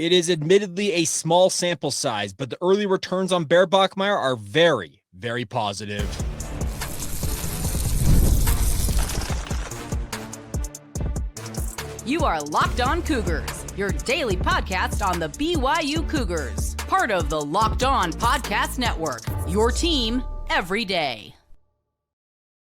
It is admittedly a small sample size, but the early returns on Bear Bachmeier are very, very positive. You are Locked On Cougars, your daily podcast on the BYU Cougars, part of the Locked On Podcast Network, your team every day.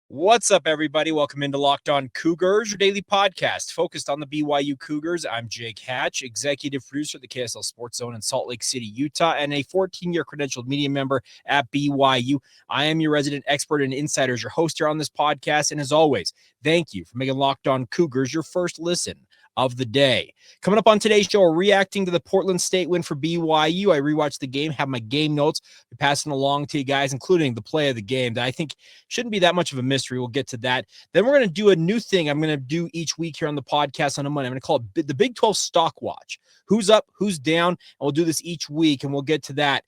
What's up, everybody? Welcome into Locked On Cougars, your daily podcast focused on the BYU Cougars. I'm Jake Hatch, executive producer at the KSL Sports Zone in Salt Lake City, Utah, and a 14-year credentialed media member at BYU. I am your resident expert and insider, your host here on this podcast, and as always, thank you for making Locked On Cougars your first listen of the day. Coming up on today's show, we're reacting to the Portland State win for BYU. I rewatched the game, have my game notes, passing along to you guys, including the play of the game that I think shouldn't be that much of a mystery. We'll get to that. Then we're going to do a new thing I'm going to do each week here on the podcast on a Monday. I'm going to call it the Big 12 Stock Watch. Who's up, who's down, and we'll do this each week, and we'll get to that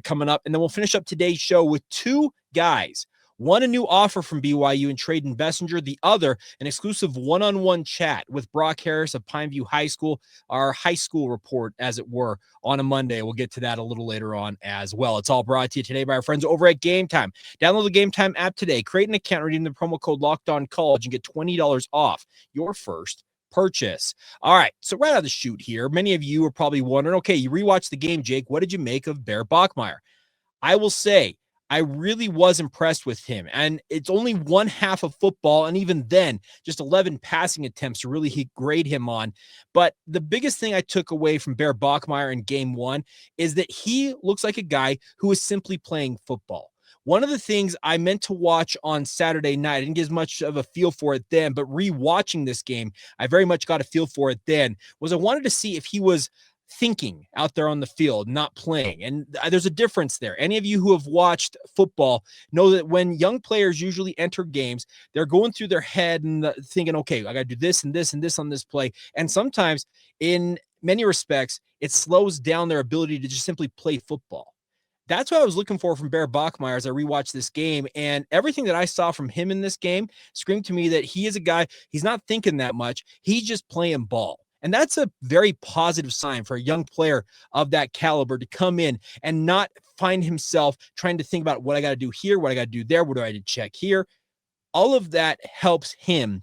coming up. And then we'll finish up today's show with two guys. One, a new offer from BYU and Trade and Messenger. The other, an exclusive one-on-one chat with Brock Harris of Pineview High School, our high school report, as it were, on a Monday. We'll get to that a little later on as well. It's all brought to you today by our friends over at Game Time. Download the Game Time app today. Create an account, redeem the promo code LOCKEDONCollege, and get $20 off your first purchase. All right, so right out of the chute here, many of you are probably wondering, okay, you rewatched the game, Jake. What did you make of Bear Bachmeier? I will say, I really was impressed with him, and it's only one half of football, and even then, just 11 passing attempts to really grade him on. But the biggest thing I took away from Bear Bachmeier in game one is that he looks like a guy who is simply playing football. One of the things I meant to watch on Saturday night, I didn't get as much of a feel for it then, but rewatching this game, I very much got a feel for it then, was I wanted to see if he was thinking out there on the field, not playing. And there's a difference there. Any of you who have watched football know that when young players usually enter games, they're going through their head and thinking, okay, I got to do this and this and this on this play. And sometimes in many respects, it slows down their ability to just simply play football. That's what I was looking for from Bear Bachmeier as I rewatched this game. And everything that I saw from him in this game screamed to me that he is a guy, he's not thinking that much. He's just playing ball. And that's a very positive sign for a young player of that caliber to come in and not find himself trying to think about what I got to do here, what I got to do there, what do I do to check here. All of that helps him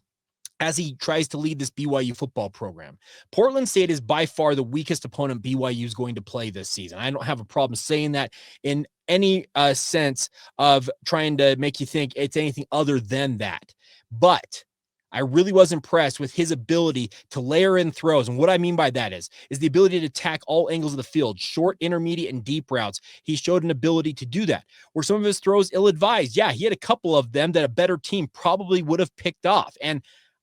as he tries to lead this BYU football program. Portland State is by far the weakest opponent BYU is going to play this season. I don't have a problem saying that in any sense of trying to make you think it's anything other than that. But I really was impressed with his ability to layer in throws. And what I mean by that is the ability to attack all angles of the field, short, intermediate, and deep routes. He showed an ability to do that. Were some of his throws ill-advised? Yeah, he had a couple of them that a better team probably would have picked off. And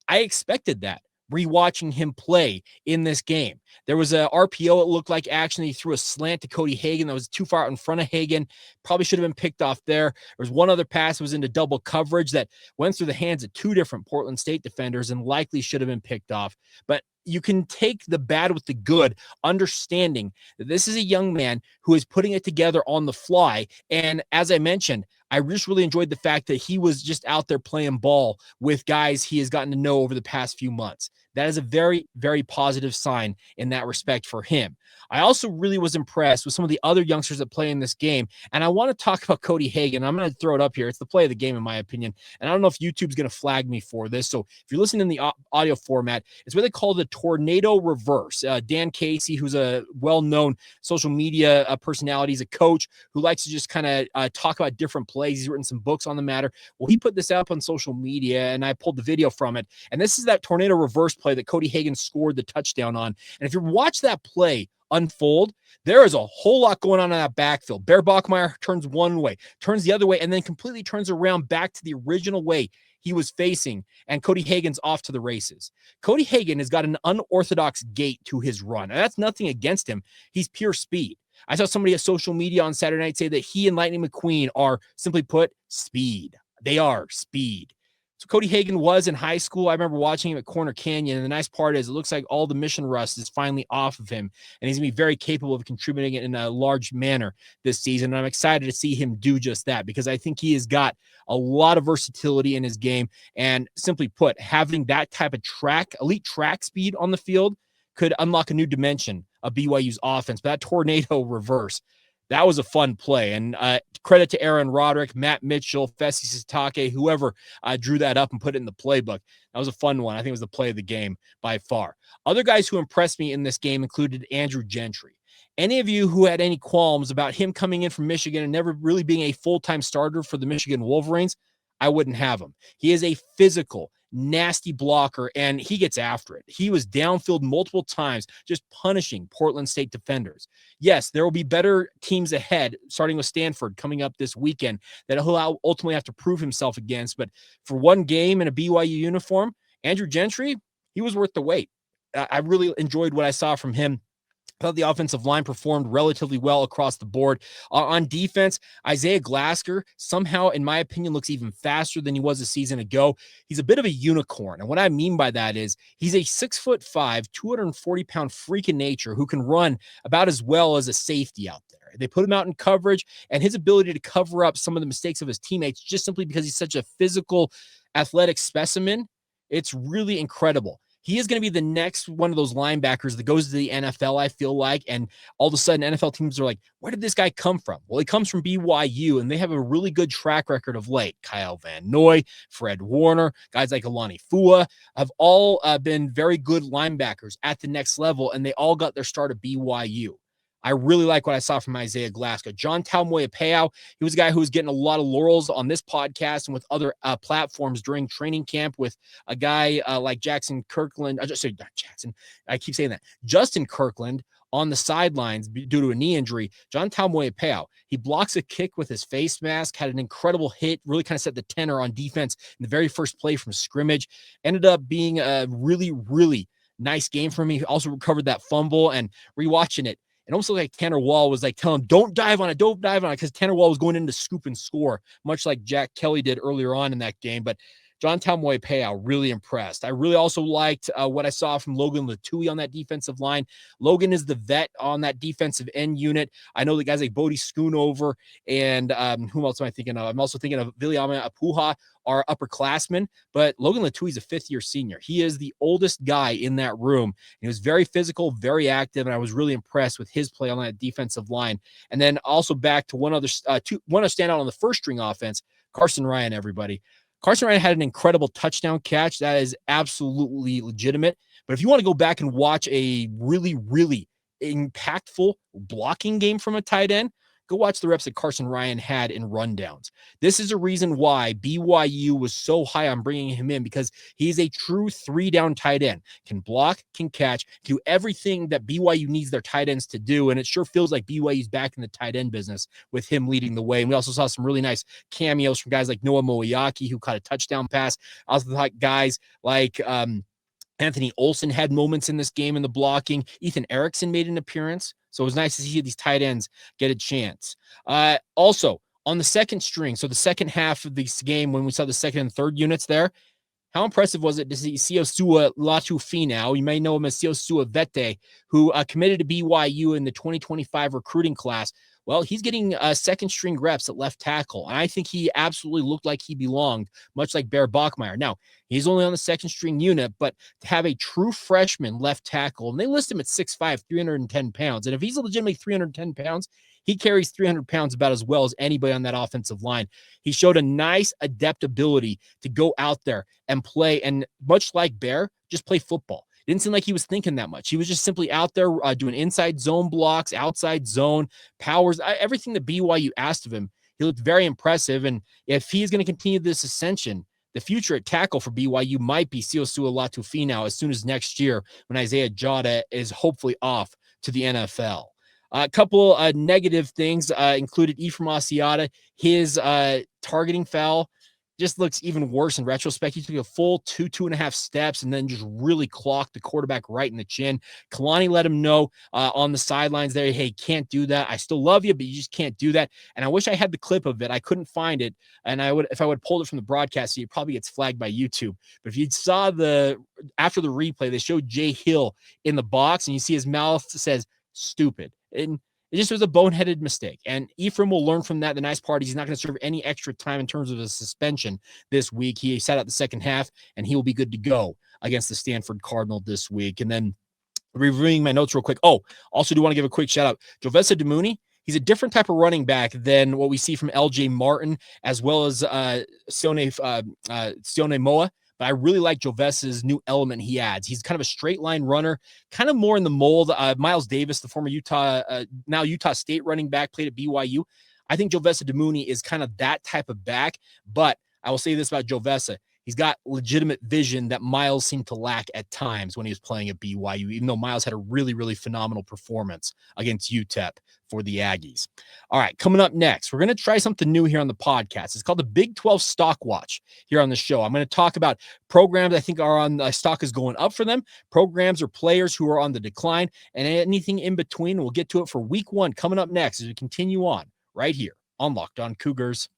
I expected that rewatching him play in this game. There was a RPO, it looked like action. He threw a slant to Cody Hagen that was too far out in front of Hagen. Probably should have been picked off there. There was one other pass that was into double coverage that went through the hands of two different Portland State defenders and likely should have been picked off. But you can take the bad with the good, understanding that this is a young man who is putting it together on the fly. And as I mentioned, I just really enjoyed the fact that he was just out there playing ball with guys he has gotten to know over the past few months. That is a very, very positive sign in that respect for him. I also really was impressed with some of the other youngsters that play in this game. And I want to talk about Cody Hagen. I'm going to throw it up here. It's the play of the game, in my opinion. And I don't know if YouTube's going to flag me for this. So if you're listening in the audio format, it's what they call the tornado reverse. Dan Casey, who's a well-known social media personality, he's a coach who likes to just kind of talk about different plays. He's written some books on the matter. Well, he put this up on social media, and I pulled the video from it. And this is that tornado reverse play that Cody Hagen scored the touchdown on. And if you watch that play unfold, there is a whole lot going on in that backfield. Bear Bachmeier turns one way, turns the other way, and then completely turns around back to the original way he was facing, and Cody Hagen's off to the races. Cody Hagen has got an unorthodox gait to his run, and that's nothing against him. He's pure speed. I saw somebody at social media on Saturday night say that he and Lightning McQueen are, simply put, speed. They are speed. So Cody Hagen was in high school. I remember watching him at Corner Canyon, and the nice part is it looks like all the mission rust is finally off of him, and he's going to be very capable of contributing in a large manner this season. And I'm excited to see him do just that because I think he has got a lot of versatility in his game, and simply put, having that type of elite track speed on the field could unlock a new dimension of BYU's offense. But that tornado reverse, that was a fun play. And credit to Aaron Roderick, Matt Mitchell, Fesi Sitake, whoever drew that up and put it in the playbook. That was a fun one. I think it was the play of the game by far. Other guys who impressed me in this game included Andrew Gentry. Any of you who had any qualms about him coming in from Michigan and never really being a full-time starter for the Michigan Wolverines, I wouldn't have him. He is a physical, nasty blocker, and he gets after it. He was downfield multiple times, just punishing Portland State defenders. Yes, there will be better teams ahead, starting with Stanford coming up this weekend, that he'll ultimately have to prove himself against. But for one game in a BYU uniform, Andrew Gentry, he was worth the wait. I really enjoyed what I saw from him. I thought the offensive line performed relatively well across the board. On defense, Isaiah Glasker somehow, in my opinion, looks even faster than he was a season ago. He's a bit of a unicorn. And what I mean by that is he's a 6'5", 240-pound freak in nature who can run about as well as a safety out there. They put him out in coverage, and his ability to cover up some of the mistakes of his teammates just simply because he's such a physical, athletic specimen, it's really incredible. He is going to be the next one of those linebackers that goes to the NFL, I feel like, and all of a sudden NFL teams are like, where did this guy come from? Well, he comes from BYU, and they have a really good track record of late. Kyle Van Noy, Fred Warner, guys like Alani Fua have all been very good linebackers at the next level, and they all got their start at BYU. I really like what I saw from Isaiah Glasker. John Talmoya-Peau, he was a guy who was getting a lot of laurels on this podcast and with other platforms during training camp with a guy like Jackson Kirkland. Not Jackson. I keep saying that. Justin Kirkland on the sidelines due to a knee injury. John Talmoya-Peau, he blocks a kick with his face mask, had an incredible hit, really kind of set the tenor on defense in the very first play from scrimmage. Ended up being a really, really nice game for me. He also recovered that fumble, and rewatching it, it almost looked like Tanner Wall was like telling him, don't dive on it, because Tanner Wall was going in to scoop and score, much like Jack Kelly did earlier on in that game. But John Talmoya-Peau, really impressed. I really also liked what I saw from Logan Latui on that defensive line. Logan is the vet on that defensive end unit. I know the guys like Bodie Schoonover and whom else am I thinking of? I'm also thinking of Viliama Apuha, are upperclassmen, but Logan Latui is a fifth-year senior. He is the oldest guy in that room. He was very physical, very active, and I was really impressed with his play on that defensive line. And then also back to one other standout on the first-string offense, Carson Ryan, everybody. Carson Ryan had an incredible touchdown catch. That is absolutely legitimate. But if you want to go back and watch a really, really impactful blocking game from a tight end, go watch the reps that Carson Ryan had in rundowns. This is a reason why BYU was so high on bringing him in, because he's a true three-down tight end. Can block, can catch, do everything that BYU needs their tight ends to do, and it sure feels like BYU's back in the tight end business with him leading the way. And we also saw some really nice cameos from guys like Noah Moiaki, who caught a touchdown pass. I also thought guys like Anthony Olsen had moments in this game in the blocking. Ethan Erickson made an appearance. So it was nice to see these tight ends get a chance. Also, on the second string, so the second half of this game, when we saw the second and third units there, how impressive was it to see Siosua Latufina, you may know him as Siosua Vete, who committed to BYU in the 2025 recruiting class. Well, he's getting second string reps at left tackle, and I think he absolutely looked like he belonged, much like Bear Bachmeier. Now, he's only on the second string unit, but to have a true freshman left tackle, and they list him at 6'5", 310 pounds, and if he's legitimately 310 pounds, he carries 300 pounds about as well as anybody on that offensive line. He showed a nice adaptability to go out there and play, and much like Bear, just play football. It didn't seem like he was thinking that much. He was just simply out there doing inside zone blocks, outside zone, powers, everything that BYU asked of him. He looked very impressive, and if he's going to continue this ascension, the future at tackle for BYU might be Siosua Latufina as soon as next year when Isaiah Jada is hopefully off to the NFL. A couple negative things included Ephraim Asiata. His targeting foul just looks even worse in retrospect. He took a full two and a half steps and then just really clocked the quarterback right in the chin. Kalani let him know on the sidelines there, hey, can't do that. I still love you, but you just can't do that. And I wish I had the clip of it. I couldn't find it. And if I would have pulled it from the broadcast, it probably gets flagged by YouTube. But if you saw after the replay, they showed Jay Hill in the box and you see his mouth says stupid. And it just was a boneheaded mistake. And Ephraim will learn from that. The nice part is he's not going to serve any extra time in terms of a suspension this week. He sat out the second half, and he will be good to go against the Stanford Cardinal this week. And then reviewing my notes real quick. Oh, also do want to give a quick shout out. Jovessa Demouni, he's a different type of running back than what we see from LJ Martin, as well as Sione Moa. But I really like Jovessa's new element he adds. He's kind of a straight line runner, kind of more in the mold. Miles Davis, the former now Utah State running back, played at BYU. I think Jovessa Demouni is kind of that type of back, but I will say this about Jovessa. He's got legitimate vision that Miles seemed to lack at times when he was playing at BYU, even though Miles had a really, really phenomenal performance against UTEP for the Aggies. All right, coming up next, we're going to try something new here on the podcast. It's called the Big 12 Stock Watch here on the show. I'm going to talk about programs I think are on stock is going up for them, programs or players who are on the decline, and anything in between. We'll get to it for week 1 coming up next as we continue on right here on Locked On Cougars.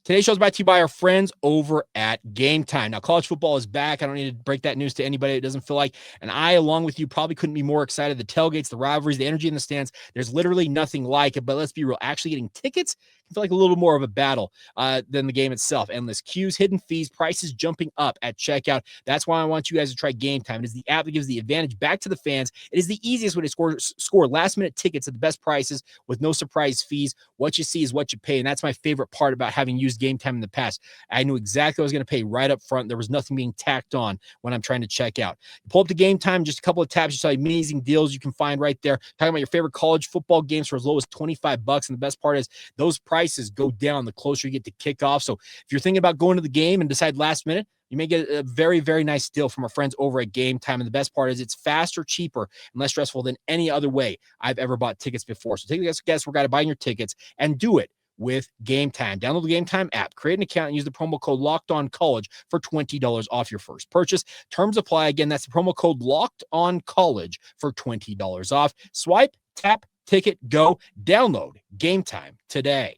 Today's show is brought to you by our friends over at Game Time. Now, college football is back. I don't need to break that news to anybody it doesn't feel like. And I, along with you, probably couldn't be more excited. The tailgates, the rivalries, the energy in the stands, there's literally nothing like it. But let's be real. Actually getting tickets can feel like a little more of a battle than the game itself. Endless queues, hidden fees, prices jumping up at checkout. That's why I want you guys to try Game Time. It is the app that gives the advantage back to the fans. It is the easiest way to score last-minute tickets at the best prices with no surprise fees. What you see is what you pay. And that's my favorite part about having used Game Time in the past. I knew exactly what I was going to pay right up front. There was nothing being tacked on when I'm trying to check out. You pull up the Game Time, just a couple of taps, you saw amazing deals you can find right there. Talking about your favorite college football games for as low as $25. And the best part is those prices go down the closer you get to kickoff. So if you're thinking about going to the game and decide last minute, you may get a very, very nice deal from our friends over at Game Time. And the best part is it's faster, cheaper, and less stressful than any other way I've ever bought tickets before. So take a guess, we're going to buy your tickets and do it with Game Time. Download the Game Time app, create an account, and use the promo code LOCKEDONCollege for $20 off your first purchase. Terms apply. Again, that's the promo code LOCKEDONCollege for $20 off. Swipe, tap, ticket, go. Download Game Time today.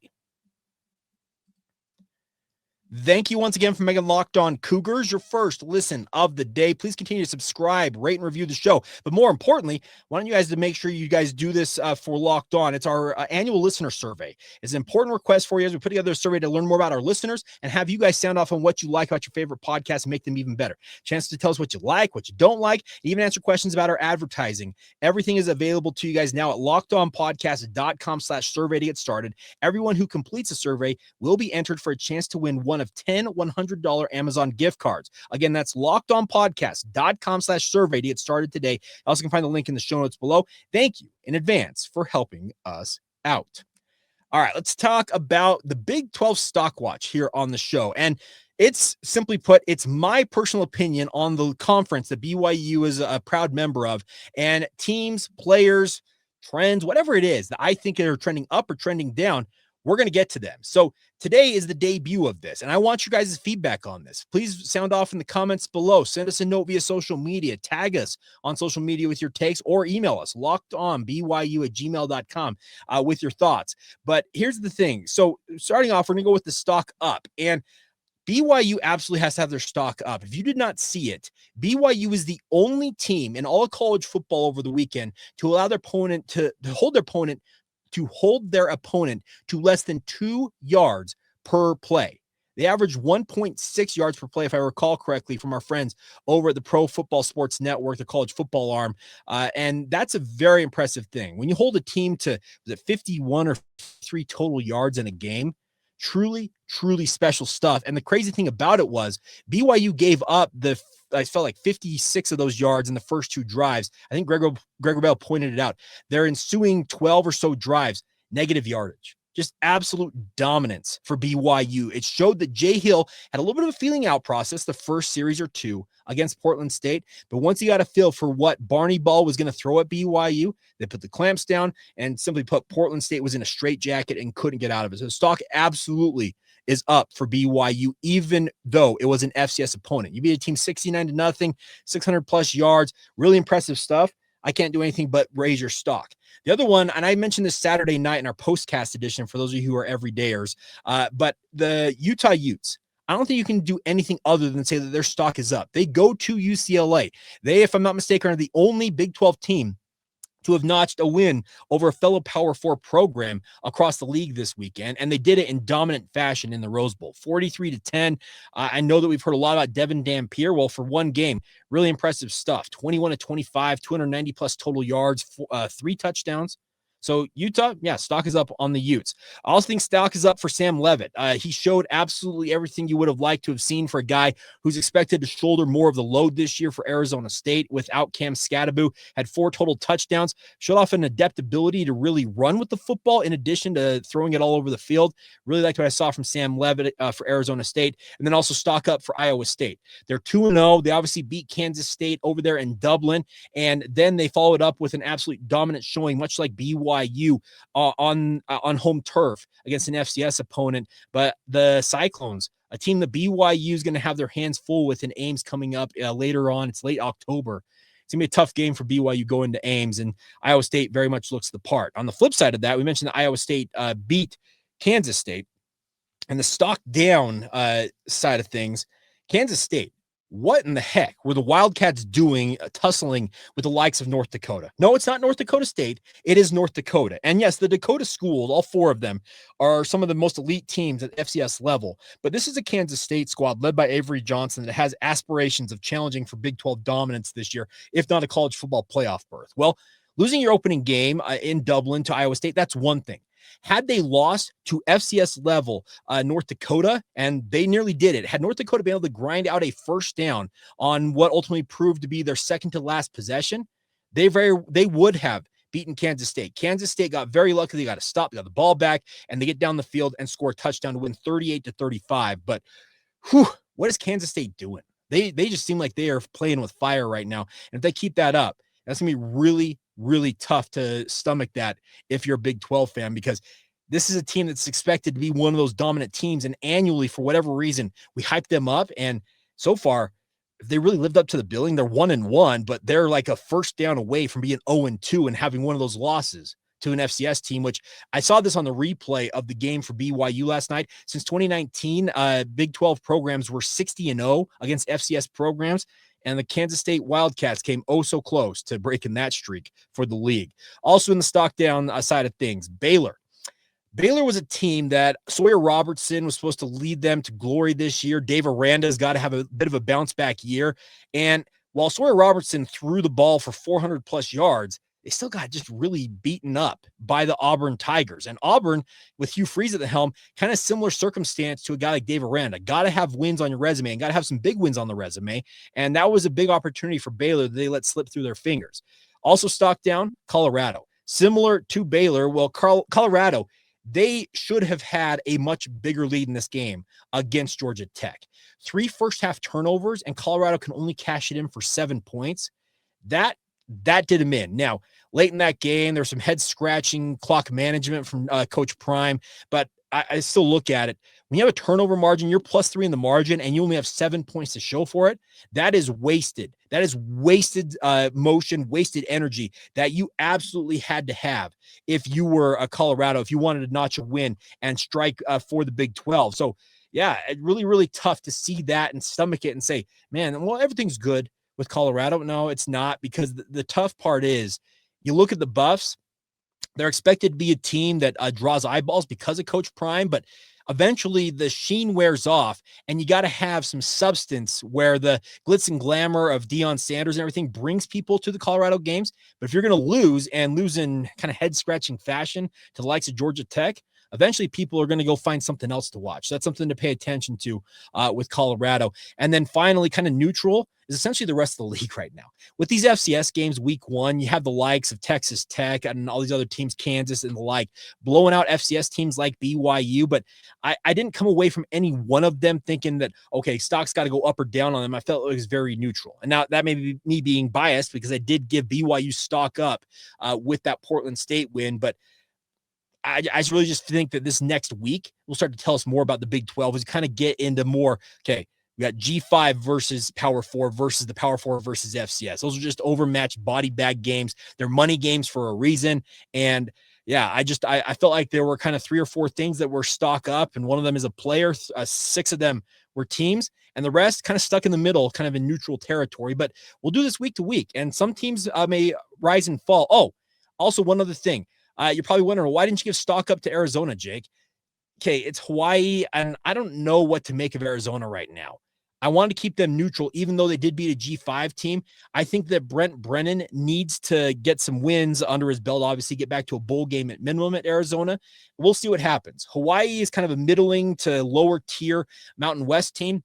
Thank you once again for making Locked On Cougars your first listen of the day. Please continue to subscribe, rate, and review the show. But more importantly, I want you guys to make sure you guys do this for Locked On. It's our annual listener survey. It's an important request for you as we put together a survey to learn more about our listeners and have you guys sound off on what you like about your favorite podcasts and make them even better. Chance to tell us what you like, what you don't like, even answer questions about our advertising. Everything is available to you guys now at lockedonpodcast.com/survey to get started. Everyone who completes a survey will be entered for a chance to win one of 10 $100 Amazon gift cards. Again, that's lockedonpodcast.com/survey to get started today. You also can find the link in the show notes below. Thank you in advance for helping us out. All right, let's talk about the Big 12 Stock Watch here on the show. And it's simply put, it's my personal opinion on the conference that BYU is a proud member of, and teams, players, trends, whatever it is that I think are trending up or trending down. We're going to get to them. So today is the debut of this, and I want you guys' feedback on this. Please sound off in the comments below. Send us a note via social media. Tag us on social media with your takes or email us, lockedonbyu@gmail.com with your thoughts. But here's the thing. So starting off, we're going to go with the stock up. And BYU absolutely has to have their stock up. If you did not see it, BYU is the only team in all of college football over the weekend to allow their opponent to hold their opponent to less than 2 yards per play. They averaged 1.6 yards per play, if I recall correctly, from our friends over at the Pro Football Sports Network, the college football arm. And that's a very impressive thing. When you hold a team to 51 or 3 total yards in a game, truly, truly special stuff. And the crazy thing about it was BYU gave up I felt like 56 of those yards in the first 2 drives. I think Gregor Bell pointed it out. Their ensuing 12 or so drives, negative yardage. Just absolute dominance for BYU. It showed that Jay Hill had a little bit of a feeling out process the first series or 2 against Portland State. But once he got a feel for what Barney Ball was going to throw at BYU, they put the clamps down, and simply put, Portland State was in a straitjacket and couldn't get out of it. So the stock absolutely is up for BYU, even though it was an FCS opponent. You beat a team 69-0, 600 plus yards, really impressive stuff. I can't do anything but raise your stock. The other one, and I mentioned this Saturday night in our postcast edition for those of you who are everydayers, but the Utah Utes, I don't think you can do anything other than say that their stock is up. They go to UCLA. They, if I'm not mistaken, are the only Big 12 team to have notched a win over a fellow Power 4 program across the league this weekend, and they did it in dominant fashion in the Rose Bowl, 43-10. I know that we've heard a lot about Devin Dampier. Well, for one game, really impressive stuff. 21-25, 290 plus total yards, 3 touchdowns. So Utah, stock is up on the Utes. I also think stock is up for Sam Levitt. He showed absolutely everything you would have liked to have seen for a guy who's expected to shoulder more of the load this year for Arizona State without Cam Scadaboo. Had 4 total touchdowns, showed off an adept ability to really run with the football in addition to throwing it all over the field. Really liked what I saw from Sam Levitt for Arizona State. And then also stock up for Iowa State. They're 2-0. They obviously beat Kansas State over there in Dublin. And then they followed up with an absolute dominant showing, much like BYU on home turf against an FCS opponent. But the Cyclones, a team that BYU is going to have their hands full with in Ames coming up later on. It's late October. It's going to be a tough game for BYU going to Ames, and Iowa State very much looks the part. On the flip side of that, we mentioned that Iowa State beat Kansas State. And the stock down side of things, Kansas State, what in the heck were the Wildcats doing tussling with the likes of North Dakota? No, it's not North Dakota State. It is North Dakota. And yes, the Dakota schools, all 4 of them, are some of the most elite teams at FCS level. But this is a Kansas State squad led by Avery Johnson that has aspirations of challenging for Big 12 dominance this year, if not a college football playoff berth. Well, losing your opening game in Dublin to Iowa State, that's one thing. Had they lost to FCS level North Dakota, and they nearly did it, had North Dakota been able to grind out a first down on what ultimately proved to be their second to last possession, they would have beaten Kansas State. Kansas State got very lucky. They got a stop, they got the ball back, and they get down the field and score a touchdown to win 38-35. But what is Kansas State doing? They just seem like they are playing with fire right now. And if they keep that up, that's going to be really, really tough to stomach that if you're a Big 12 fan, because this is a team that's expected to be one of those dominant teams. And annually, for whatever reason, we hype them up. And so far, if they really lived up to the billing, they're 1-1, but they're like a first down away from being 0-2 and having one of those losses to an FCS team, which I saw this on the replay of the game for BYU last night. Since 2019, Big 12 programs were 60-0 against FCS programs. And the Kansas State Wildcats came so close to breaking that streak for the league. Also in the stock down side of things, Baylor. Baylor was a team that Sawyer Robertson was supposed to lead them to glory this year. Dave Aranda's got to have a bit of a bounce back year. And while Sawyer Robertson threw the ball for 400 plus yards, they still got just really beaten up by the Auburn Tigers. And Auburn, with Hugh Freeze at the helm, kind of similar circumstance to a guy like Dave Aranda. Got to have wins on your resume and got to have some big wins on the resume. And that was a big opportunity for Baylor that they let slip through their fingers. Also stock down, Colorado. Similar to Baylor, well, Colorado, they should have had a much bigger lead in this game against Georgia Tech. 3 first-half turnovers, and Colorado can only cash it in for 7 points. That did them in. Now, late in that game, there was some head-scratching clock management from Coach Prime, but I still look at it. When you have a turnover margin, you're +3 in the margin, and you only have 7 points to show for it. That is wasted. That is wasted motion, wasted energy that you absolutely had to have if you were a Colorado, if you wanted to notch a win and strike for the Big 12. So, yeah, really, really tough to see that and stomach it and say, man, well, everything's good with Colorado. No, it's not, because the tough part is you look at the Buffs. They're expected to be a team that draws eyeballs because of Coach Prime, but eventually the sheen wears off, and you got to have some substance where the glitz and glamour of Deion Sanders and everything brings people to the Colorado games. But if you're going to lose in kind of head-scratching fashion to the likes of Georgia Tech, eventually people are going to go find something else to watch. So that's something to pay attention to with Colorado. And then finally, kind of neutral is essentially the rest of the league right now. With these FCS games week 1, you have the likes of Texas Tech and all these other teams, Kansas and the like, blowing out FCS teams like BYU. But I didn't come away from any one of them thinking that, okay, stock's got to go up or down on them. I felt it was very neutral. And now that may be me being biased because I did give BYU stock up with that Portland State win. But I really just think that this next week will start to tell us more about the Big 12 as we kind of get into more, okay, we got G5 versus Power 4 versus the Power 4 versus FCS. Those are just overmatched body bag games. They're money games for a reason. And yeah, I felt like there were kind of 3 or 4 things that were stock up, and one of them is a player. 6 of them were teams, and the rest kind of stuck in the middle, kind of in neutral territory. But we'll do this week to week, and some teams may rise and fall. Oh, Also, one other thing. You're probably wondering, why didn't you give stock up to Arizona, Jake? Okay, it's Hawaii, and I don't know what to make of Arizona right now. I wanted to keep them neutral, even though they did beat a G5 team. I think that Brent Brennan needs to get some wins under his belt, obviously get back to a bowl game at minimum at Arizona. We'll see what happens. Hawaii is kind of a middling to lower tier Mountain West team.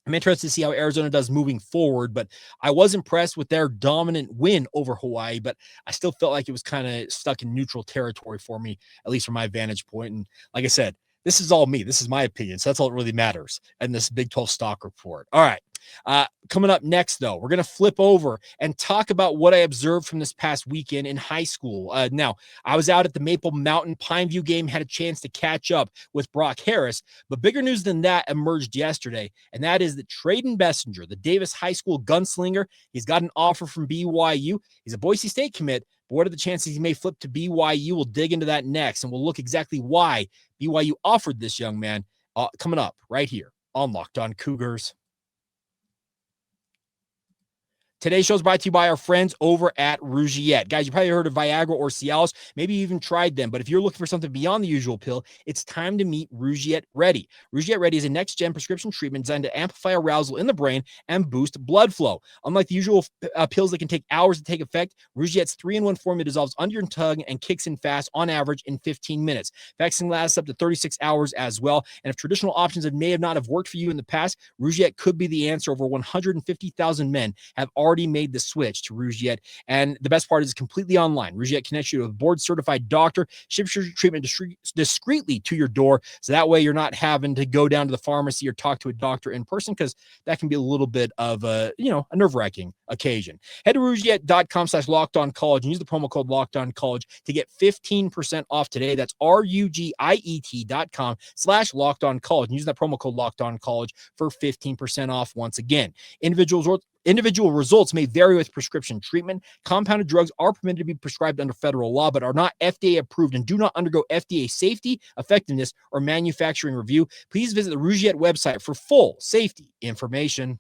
I'm interested to see how Arizona does moving forward, but I was impressed with their dominant win over Hawaii, but I still felt like it was kind of stuck in neutral territory for me, at least from my vantage point. And like I said, this is all me. This is my opinion. So that's all that really matters in this Big 12 stock report. All right. Coming up next, though, we're going to flip over and talk about what I observed from this past weekend in high school. Now, I was out at the Maple Mountain Pineview game, had a chance to catch up with Brock Harris, but bigger news than that emerged yesterday, and that is that Trayden Bessinger, the Davis High School gunslinger, he's got an offer from BYU. He's a Boise State commit, but what are the chances he may flip to BYU? We'll dig into that next, and we'll look exactly why BYU offered this young man coming up right here on Locked On Cougars. Today's show is brought to you by our friends over at Rougiette. Guys, you probably heard of Viagra or Cialis. Maybe you even tried them. But if you're looking for something beyond the usual pill, it's time to meet Rougiette Ready. Rougiette Ready is a next-gen prescription treatment designed to amplify arousal in the brain and boost blood flow. Unlike the usual pills that can take hours to take effect, Rougiette's 3-in-1 formula dissolves under your tongue and kicks in fast on average in 15 minutes. Vaccine lasts up to 36 hours as well. And if traditional options may not have worked for you in the past, Rougiette could be the answer. Over 150,000 men have already made the switch to Rougiette, and the best part is completely online. Rougiette connects you to a board-certified doctor, ships your treatment discreetly to your door, so that way you're not having to go down to the pharmacy or talk to a doctor in person, because that can be a little bit of a nerve-wracking occasion. Head to Rougiette.com/LockedOnCollege and use the promo code LockedOnCollege to get 15% off today. That's RUGIET.com/LockedOnCollege and use that promo code LockedOnCollege for 15% off once again. Individual results may vary with prescription treatment. Compounded drugs are permitted to be prescribed under federal law, but are not FDA approved and do not undergo FDA safety, effectiveness, or manufacturing review. Please visit the Rougiette website for full safety information.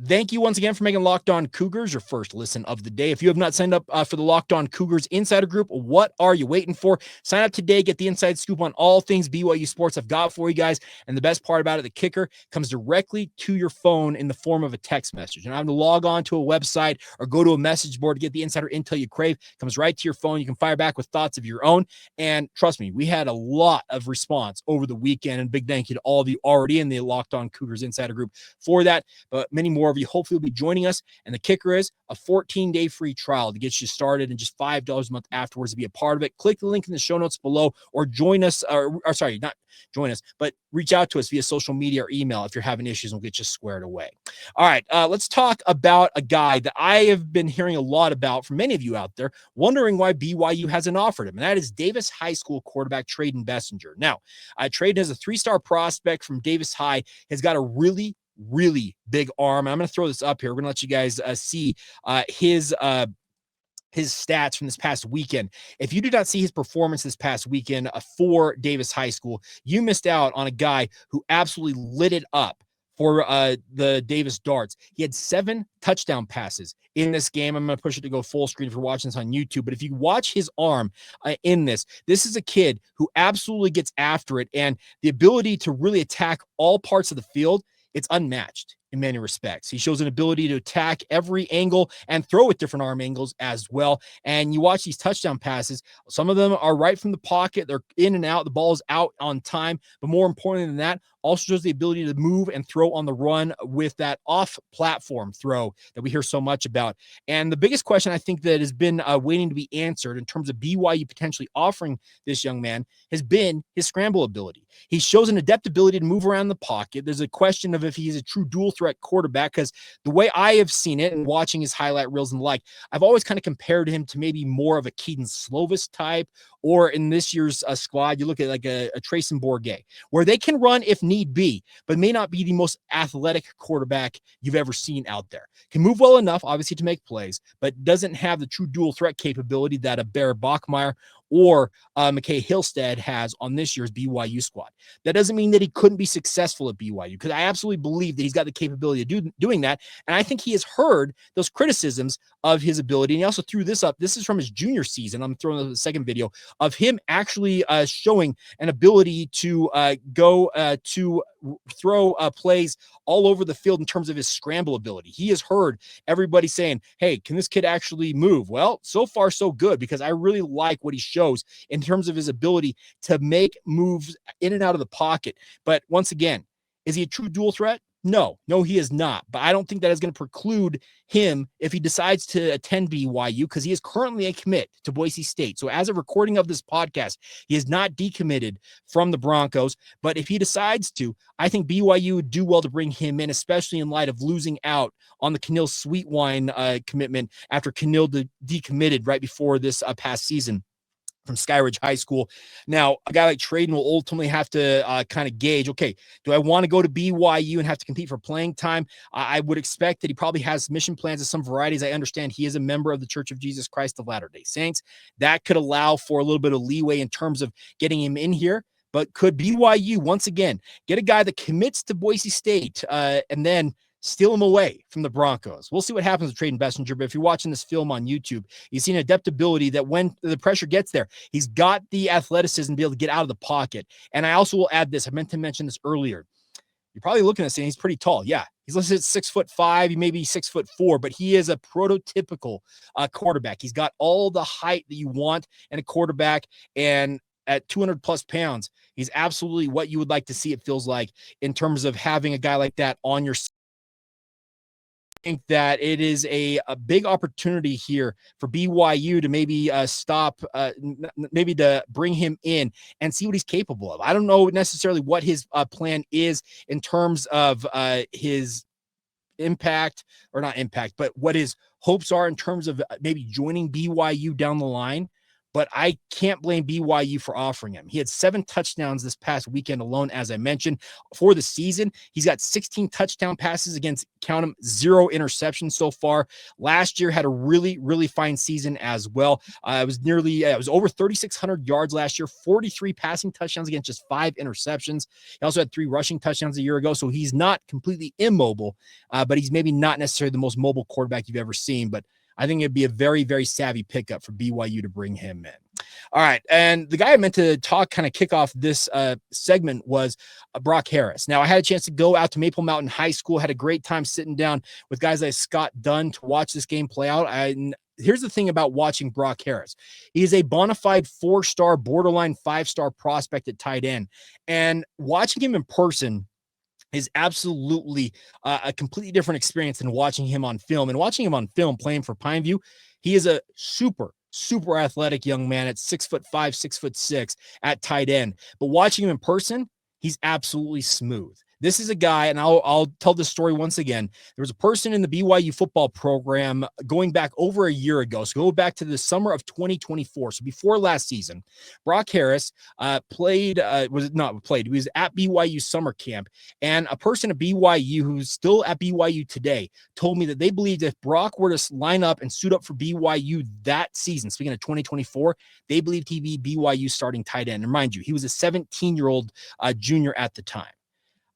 Thank you once again for making Locked On Cougars your first listen of the day. If you have not signed up for the Locked On Cougars Insider Group, what are you waiting for? Sign up today. Get the inside scoop on all things BYU sports I've got for you guys. And the best part about it, the kicker comes directly to your phone in the form of a text message. You don't have to log on to a website or go to a message board to get the insider intel you crave. It comes right to your phone. You can fire back with thoughts of your own. And trust me, we had a lot of response over the weekend. And big thank you to all of you already in the Locked On Cougars Insider Group for that. But many more of you hopefully will be joining us. And the kicker is a 14-day free trial to get you started and just $5 a month afterwards to be a part of it. Click the link in the show notes below or join us, or sorry, not join us, but reach out to us via social media or email if you're having issues, and we'll get you squared away. All right, let's talk about a guy that I have been hearing a lot about from many of you out there, wondering why BYU hasn't offered him, and that is Davis High School quarterback Trayden Bessinger. Now, Trayden is a 3-star prospect from Davis High, has got a really big arm. I'm going to throw this up here. We're going to let you guys see his stats from this past weekend. If you did not see his performance this past weekend for Davis High School, you missed out on a guy who absolutely lit it up for the Davis Darts. He had 7 touchdown passes in this game. I'm going to push it to go full screen if you're watching this on YouTube. But if you watch his arm in this is a kid who absolutely gets after it, and the ability to really attack all parts of the field, it's unmatched in many respects. He shows an ability to attack every angle and throw at different arm angles as well. And you watch these touchdown passes, some of them are right from the pocket. They're in and out. The ball is out on time. But more importantly than that, also shows the ability to move and throw on the run with that off-platform throw that we hear so much about. And the biggest question I think that has been waiting to be answered in terms of BYU potentially offering this young man has been his scramble ability. He shows an adept ability to move around the pocket. There's a question of if he's a true dual threat quarterback, because the way I have seen it and watching his highlight reels and the like, I've always kind of compared him to maybe more of a Keaton Slovis type, or in this year's squad, you look at like a Trayson Bourget, where they can run if need be, but may not be the most athletic quarterback you've ever seen out there. Can move well enough, obviously, to make plays, but doesn't have the true dual threat capability that a Bear Bachmeier or McKay Hillstead has on this year's BYU squad. That doesn't mean that he couldn't be successful at BYU, because I absolutely believe that he's got the capability of doing that. And I think he has heard those criticisms of his ability. And he also threw this up. This is from his junior season. I'm throwing the second video of him actually showing an ability to go to throw plays all over the field in terms of his scramble ability. He has heard everybody saying, hey, can this kid actually move? Well, so far so good, because I really like what he shows in terms of his ability to make moves in and out of the pocket. But once again, is he a true dual threat? No, he is not. But I don't think that is going to preclude him if he decides to attend BYU, because he is currently a commit to Boise State. So as a recording of this podcast, he is not decommitted from the Broncos. But if he decides to, I think BYU would do well to bring him in, especially in light of losing out on the Kenil Sweetwine commitment after Kenil decommitted right before this past season from Skyridge High School. Now, a guy like Traden will ultimately have to kind of gauge, okay, do I want to go to BYU and have to compete for playing time? I would expect that he probably has mission plans of some varieties. I understand he is a member of the Church of Jesus Christ of Latter-day Saints. That could allow for a little bit of leeway in terms of getting him in here. But could BYU, once again, get a guy that commits to Boise State and then steal him away from the Broncos? We'll see what happens with Traden Bessinger, but if you're watching this film on YouTube, you've seen adaptability that when the pressure gets there, he's got the athleticism to be able to get out of the pocket. And I also will add this. I meant to mention this earlier. You're probably looking at this and he's pretty tall. Yeah, he's listed at 6'5". He may be 6'4", but he is a prototypical quarterback. He's got all the height that you want in a quarterback, and at 200 plus pounds, he's absolutely what you would like to see, it feels like, in terms of having a guy like that on your side. Think that it is a big opportunity here for BYU to maybe maybe to bring him in and see what he's capable of. I don't know necessarily what his plan is in terms of his impact, or not impact, but what his hopes are in terms of maybe joining BYU down the line. But I can't blame BYU for offering him. He had 7 touchdowns this past weekend alone, as I mentioned. For the season, he's got 16 touchdown passes against, count them, 0 interceptions so far. Last year had a really, really fine season as well. It was over 3,600 yards last year, 43 passing touchdowns against just 5 interceptions. He also had 3 rushing touchdowns a year ago, so he's not completely immobile, but he's maybe not necessarily the most mobile quarterback you've ever seen. But I think it'd be a very, very savvy pickup for BYU to bring him in. All right. And the guy I meant to kind of kick off this segment was Brock Harris. Now, I had a chance to go out to Maple Mountain High School, had a great time sitting down with guys like Scott Dunn to watch this game play out. Here's the thing about watching Brock Harris. He is a bona fide 4-star, borderline 5-star prospect at tight end. And watching him in person is absolutely a completely different experience than watching him on film. And watching him on film playing for Pineview, he is a super athletic young man at 6'5", 6'6" at tight end. But watching him in person, he's absolutely smooth. This is a guy, and I'll tell this story once again. There was a person in the BYU football program going back over a year ago. So go back to the summer of 2024. So before last season, Brock Harris he was at BYU summer camp. And a person at BYU who's still at BYU today told me that they believed if Brock were to line up and suit up for BYU that season, speaking of 2024, they believed he'd be BYU starting tight end. And mind you, he was a 17-year-old junior at the time.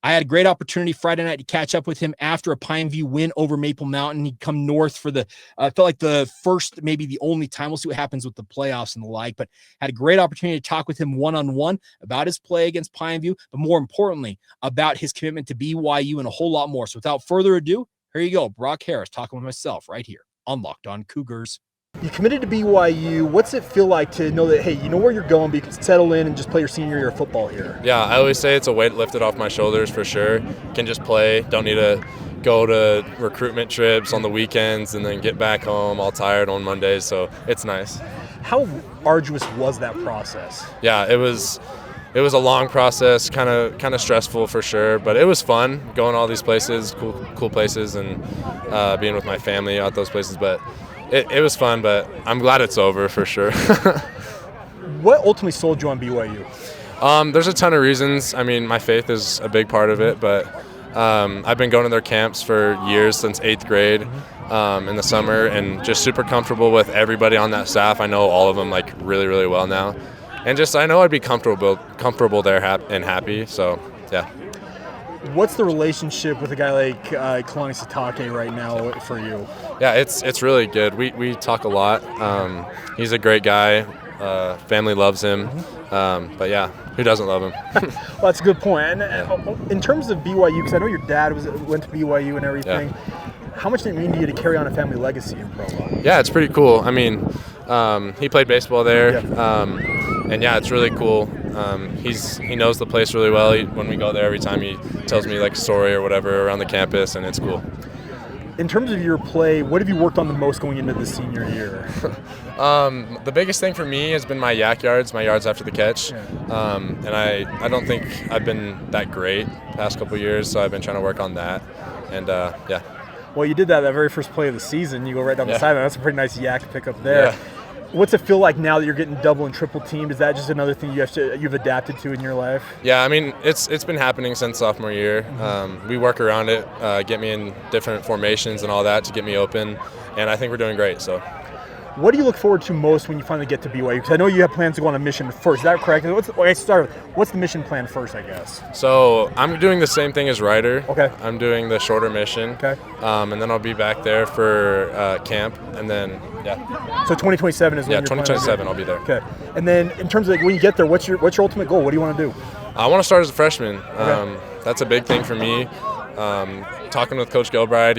I had a great opportunity Friday night to catch up with him after a Pineview win over Maple Mountain. He'd come north for felt like the first, maybe the only time. We'll see what happens with the playoffs and the like, but had a great opportunity to talk with him one-on-one about his play against Pineview, but more importantly, about his commitment to BYU and a whole lot more. So without further ado, here you go. Brock Harris talking with myself right here on Locked On Cougars. You committed to BYU. What's it feel like to know that, hey, you know where you're going, but you can settle in and just play your senior year of football here? Yeah, I always say it's a weight lifted off my shoulders for sure. Can just play. Don't need to go to recruitment trips on the weekends and then get back home all tired on Mondays, so it's nice. How arduous was that process? Yeah, it was a long process, kind of stressful for sure, but it was fun going all these places, cool places, and being with my family at those places. But it was fun, but I'm glad it's over for sure. What ultimately sold you on BYU? There's a ton of reasons. I mean, my faith is a big part of it, but I've been going to their camps for years, since 8th grade. in the summer, and just super comfortable with everybody on that staff. I know all of them like really, really well now, and just I know I'd be comfortable there and happy. So yeah. What's the relationship with a guy like Kalani Sitake right now for you? Yeah, it's really good. We talk a lot. He's a great guy. Family loves him. But yeah, who doesn't love him? Well, that's a good point. And in terms of BYU, because I know your dad went to BYU and everything, how much did it mean to you to carry on a family legacy in Provo? Yeah, it's pretty cool. I mean, he played baseball there, and yeah, it's really cool. He knows the place really well. When we go there, every time he tells me like a story or whatever around the campus, and it's cool. In terms of your play, what have you worked on the most going into the senior year? The biggest thing for me has been my yak yards, my yards after the catch. And I don't think I've been that great the past couple of years, so I've been trying to work on that. And yeah. Well, you did that very first play of the season. You go right down the sideline. That's a pretty nice yak pickup there. Yeah. What's it feel like now that you're getting double and triple teamed? Is that just another thing you've adapted to in your life? Yeah, I mean, it's been happening since sophomore year. We work around it, get me in different formations and all that to get me open, and I think we're doing great. So, what do you look forward to most when you finally get to BYU? Because I know you have plans to go on a mission first. Is that correct? What's the mission plan first, I guess? So I'm doing the same thing as Ryder. Okay. I'm doing the shorter mission. Okay. And then I'll be back there for camp, and then So 2027 is when you're 2027 I'll be there. Okay. And then in terms of like when you get there, what's your ultimate goal? What do you want to do? I want to start as a freshman. Okay. That's a big thing for me. Talking with Coach Gilbride,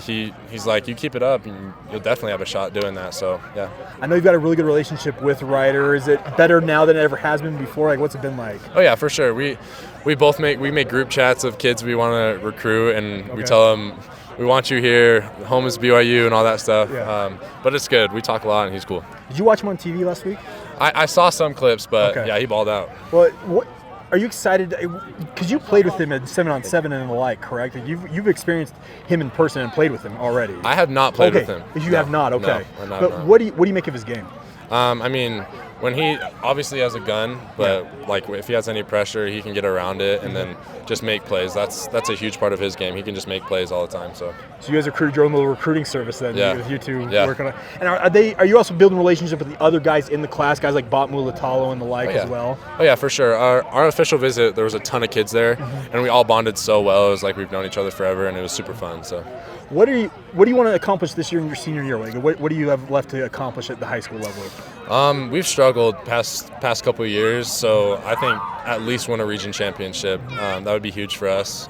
he's like, you keep it up, and you'll definitely have a shot doing that. So yeah. I know you've got a really good relationship with Ryder. Is it better now than it ever has been before? Like, what's it been like? Oh yeah, for sure. We make group chats of kids we want to recruit, and we tell them we want you here. Home is BYU and all that stuff. Yeah. But it's good. We talk a lot, and he's cool. Did you watch him on TV last week? I saw some clips, but yeah, he balled out. Well, what are you excited? Because you played with him at 7-on-7 and the like, correct? Like you've experienced him in person and played with him already. I have not played with him. You have not. Okay. No, but what do you make of his game? I mean, when he obviously has a gun, but like if he has any pressure, he can get around it and then just make plays. That's a huge part of his game. He can just make plays all the time. So you guys are created your own little recruiting service then, with you two working on it. And are you also building relationship with the other guys in the class, guys like Bachmeier, Latalo, and the like as well? Oh yeah, for sure. Our official visit, there was a ton of kids there, and we all bonded so well. It was like we've known each other forever, and it was super fun. So. What do you want to accomplish this year in your senior year? Like, what do you have left to accomplish at the high school level? We've struggled past couple of years, so I think at least win a region championship. That would be huge for us.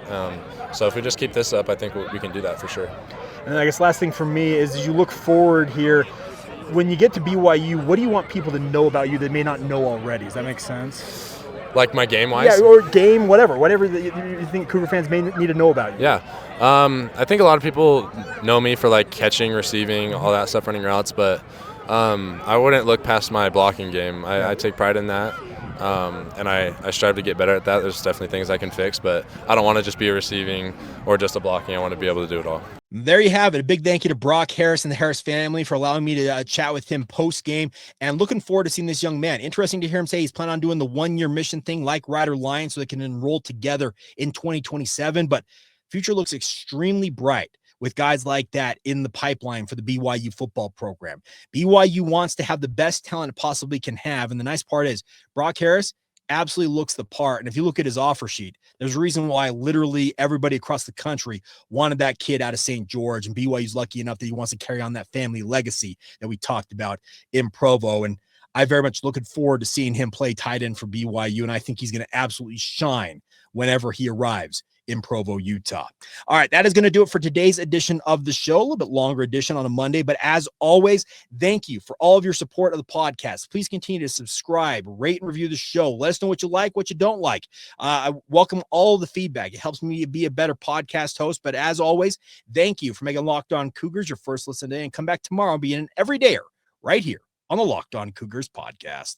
So if we just keep this up, I think we can do that for sure. And I guess last thing for me is, as you look forward here, when you get to BYU, what do you want people to know about you that may not know already? Does that make sense? Like my game-wise? Yeah, or game, whatever that you think Cougar fans may need to know about you. Yeah. I think a lot of people know me for like catching, receiving, all that stuff, running routes, but I wouldn't look past my blocking game. I take pride in that, and I strive to get better at that. There's definitely things I can fix, but I don't want to just be a receiving or just a blocking. I want to be able to do it all. There you have it. A big thank you to Brock Harris and the Harris family for allowing me to chat with him post-game, and looking forward to seeing this young man. Interesting to hear him say he's planning on doing the one-year mission thing like Ryder Lions so they can enroll together in 2027, but future looks extremely bright with guys like that in the pipeline for the BYU football program. BYU wants to have the best talent it possibly can have, and the nice part is Brock Harris absolutely looks the part. And if you look at his offer sheet, there's a reason why literally everybody across the country wanted that kid out of St. George, and BYU's lucky enough that he wants to carry on that family legacy that we talked about in Provo. And I very much looking forward to seeing him play tight end for BYU, and I think he's going to absolutely shine whenever he arrives in Provo, Utah. All right, that is going to do it for today's edition of the show, a little bit longer edition on a Monday, but as always, thank you for all of your support of the podcast. Please continue to subscribe, rate, and review the show. Let us know what you like, what you don't like. I welcome all the feedback. It helps me be a better podcast host, but as always, thank you for making Locked On Cougars your first listen today, and come back tomorrow and be an everydayer right here on the Locked On Cougars podcast.